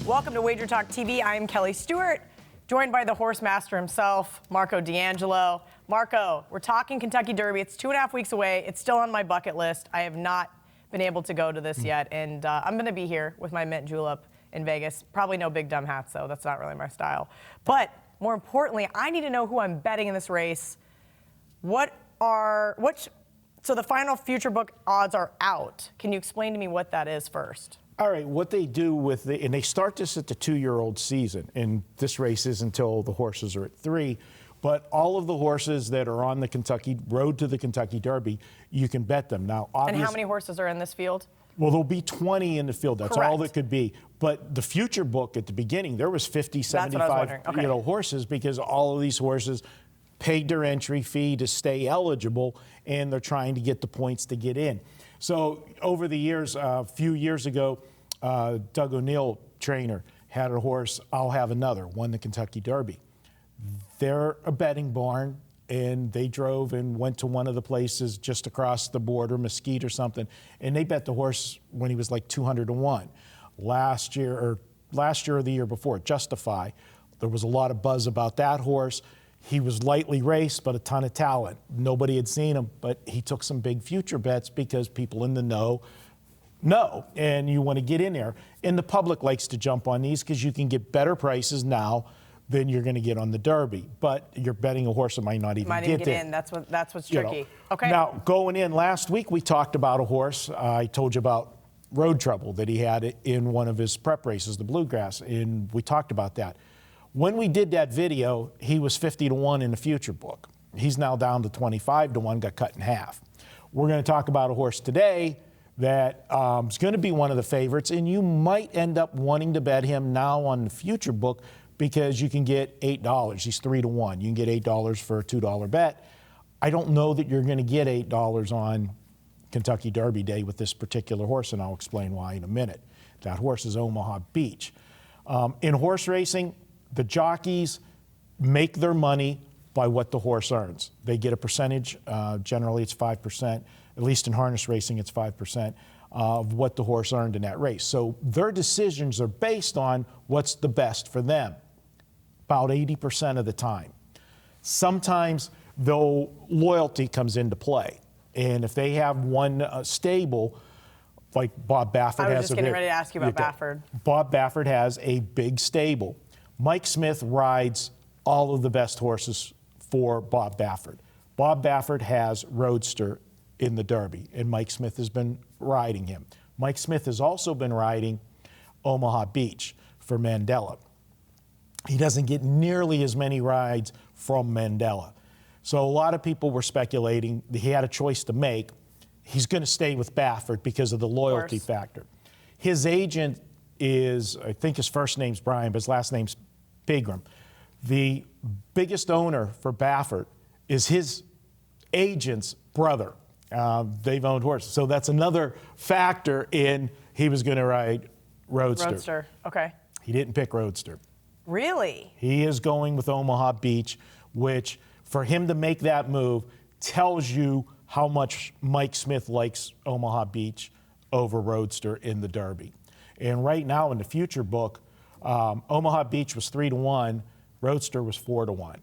Welcome to WagerTalk TV. I'm Kelly Stewart, joined by the horse master himself, Marco D'Angelo. Marco, we're talking Kentucky Derby. It's 2.5 weeks away. It's still on my bucket list. I have not been able to go to this yet, and I'm going to be here with my mint julep in Vegas. Probably no big dumb hats, though. That's not really my style. But more importantly, I need to know who I'm betting in this race. So the final future book odds are out. Can you explain to me what that is first? All right, what they do and they start this at the 2-year-old season, and this race is until the horses are at 3, but all of the horses that are on the road to the Kentucky Derby, you can bet them. Now, obviously, and how many horses are in this field? Well, there'll be 20 in the field. That's Correct. all that could be. But the future book at the beginning, there was 50, 75 horses, because all of these horses paid their entry fee to stay eligible, and they're trying to get the points to get in. So over the years, a few years ago, Doug O'Neill, trainer, had a horse, I'll Have Another, won the Kentucky Derby. They're a betting barn, and they drove and went to one of the places just across the border, Mesquite or something, and they bet the horse when he was like 200-1. Last year or the year before, Justify, there was a lot of buzz about that horse. He was lightly raced, but a ton of talent. Nobody had seen him, but he took some big future bets because people in the know, and you want to get in there. And the public likes to jump on these because you can get better prices now than you're going to get on the Derby. But you're betting a horse that might not even get in. That's what's tricky. Okay. Now, going in last week, we talked about a horse. I told you about Road Trouble that he had in one of his prep races, the Bluegrass, and we talked about that. When we did that video, he was 50-1 in the future book. He's now down to 25-1, got cut in half. We're going to talk about a horse today that is going to be one of the favorites, and you might end up wanting to bet him now on the future book because you can get $8. He's 3-1. You can get $8 for a $2 bet. I don't know that you're going to get $8 on Kentucky Derby Day with this particular horse, and I'll explain why in a minute. That horse is Omaha Beach. In horse racing, the jockeys make their money by what the horse earns. They get a percentage, generally it's 5%, at least in harness racing it's 5% of what the horse earned in that race. So their decisions are based on what's the best for them, about 80% of the time. Sometimes, though, loyalty comes into play. And if they have one stable, like Bob Baffert has. I was just getting ready to ask you about Baffert. Bob Baffert has a big stable. Mike Smith rides all of the best horses for Bob Baffert. Bob Baffert has Roadster in the Derby, and Mike Smith has been riding him. Mike Smith has also been riding Omaha Beach for Mandela. He doesn't get nearly as many rides from Mandela. So a lot of people were speculating that he had a choice to make. He's going to stay with Baffert because of the loyalty factor. His agent is, I think his first name's Brian, but his last name's Pegram. The biggest owner for Baffert is his agent's brother. They've owned horses. So that's another factor in he was going to ride Roadster. Roadster, okay. He didn't pick Roadster. Really? He is going with Omaha Beach, which for him to make that move tells you how much Mike Smith likes Omaha Beach over Roadster in the Derby. And right now in the future book, Omaha Beach was 3-1, Roadster was 4-1.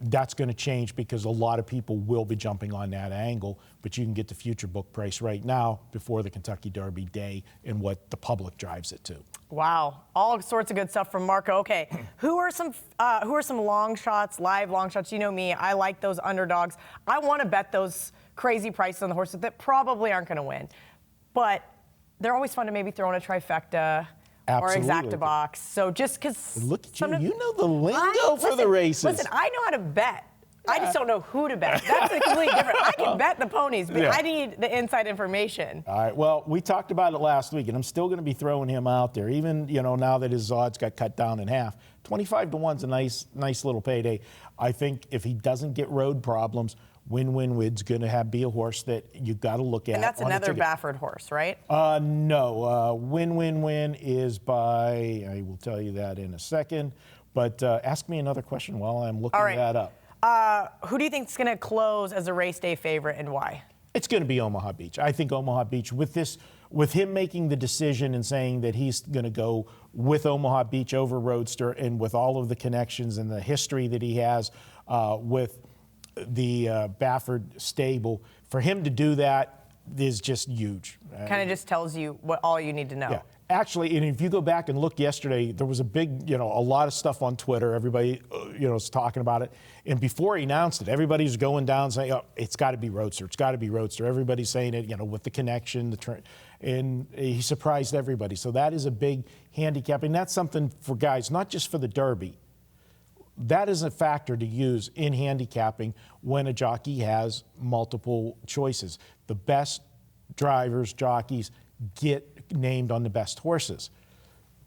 That's going to change because a lot of people will be jumping on that angle, but you can get the future book price right now before the Kentucky Derby Day and what the public drives it to. Wow, all sorts of good stuff from Marco. Okay, who are some long shots, live long shots? You know me, I like those underdogs. I want to bet those crazy prices on the horses that probably aren't going to win, but they're always fun to maybe throw in a trifecta. Absolutely. Or exacta box. So just because. Look at you. You know the lingo for the races. Listen, I know how to bet. Yeah. I just don't know who to bet. That's completely different. I can bet the ponies, but I need the inside information. All right. Well, we talked about it last week, and I'm still going to be throwing him out there, even now that his odds got cut down in half. 25-1's a nice little payday. I think if he doesn't get road problems, Win-Win-Wid's going to be a horse that you got to look at. And that's another Baffert horse, right? No. Win-Win-Win is by, I will tell you that in a second. But ask me another question while I'm looking that up. Who do you think is going to close as a race day favorite and why? It's going to be Omaha Beach. I think Omaha Beach, with him making the decision and saying that he's going to go with Omaha Beach over Roadster, and with all of the connections and the history that he has with the Baffert stable, for him to do that is just huge. Kind of just tells you all you need to know. Yeah. Actually, and if you go back and look yesterday, there was a big, a lot of stuff on Twitter. Everybody, was talking about it. And before he announced it, everybody's going down saying, "Oh, it's got to be Roadster. It's got to be Roadster." Everybody's saying it, with the connection, and he surprised everybody. So that is a big handicap, and that's something for guys, not just for the Derby. That is a factor to use in handicapping when a jockey has multiple choices. The best drivers, jockeys, get named on the best horses.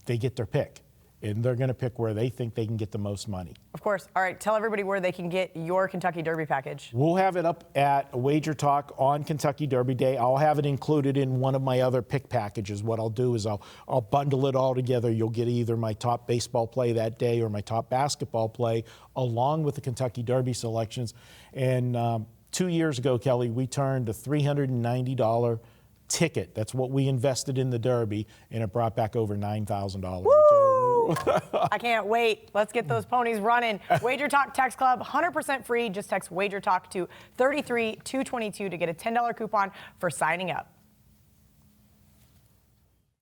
They get their pick, and they're going to pick where they think they can get the most money. Of course. All right, tell everybody where they can get your Kentucky Derby package. We'll have it up at WagerTalk on Kentucky Derby Day. I'll have it included in one of my other pick packages. What I'll do is I'll bundle it all together. You'll get either my top baseball play that day or my top basketball play, along with the Kentucky Derby selections. And 2 years ago, Kelly, we turned a $390 ticket. That's what we invested in the Derby, and it brought back over $9,000. I can't wait. Let's get those ponies running. WagerTalk Text Club, 100% free. Just text WagerTalk to 33222 to get a $10 coupon for signing up.